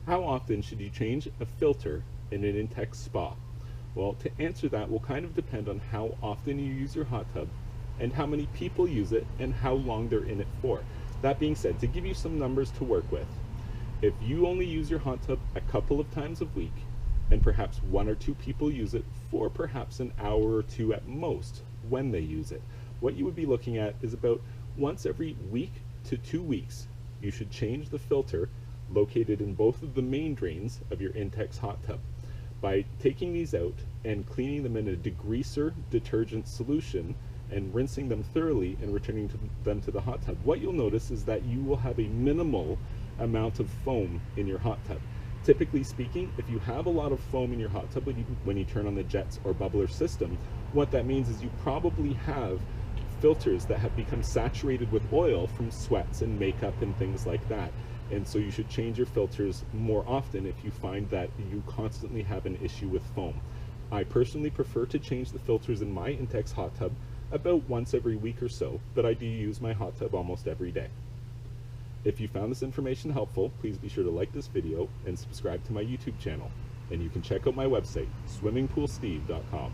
How often should you change a filter in an Intex spa? Well, to answer that will kind of depend on how often you use your hot tub and how many people use it and how long they're in it for. That being said, to give you some numbers to work with, if you only use your hot tub a couple of times a week and perhaps one or two people use it for perhaps an hour or two at most when they use it, what you would be looking at is about once every week to 2 weeks, you should change the filter located in both of the main drains of your Intex hot tub. By taking these out and cleaning them in a degreaser detergent solution and rinsing them thoroughly and returning them to the hot tub, what you'll notice is that you will have a minimal amount of foam in your hot tub. Typically speaking, if you have a lot of foam in your hot tub when you turn on the jets or bubbler system, what that means is you probably have filters that have become saturated with oil from sweats and makeup and things like that. And so you should change your filters more often if you find that you constantly have an issue with foam. I personally prefer to change the filters in my Intex hot tub about once every week or so, but I do use my hot tub almost every day. If you found this information helpful, please be sure to like this video and subscribe to my YouTube channel. And you can check out my website, swimmingpoolsteve.com.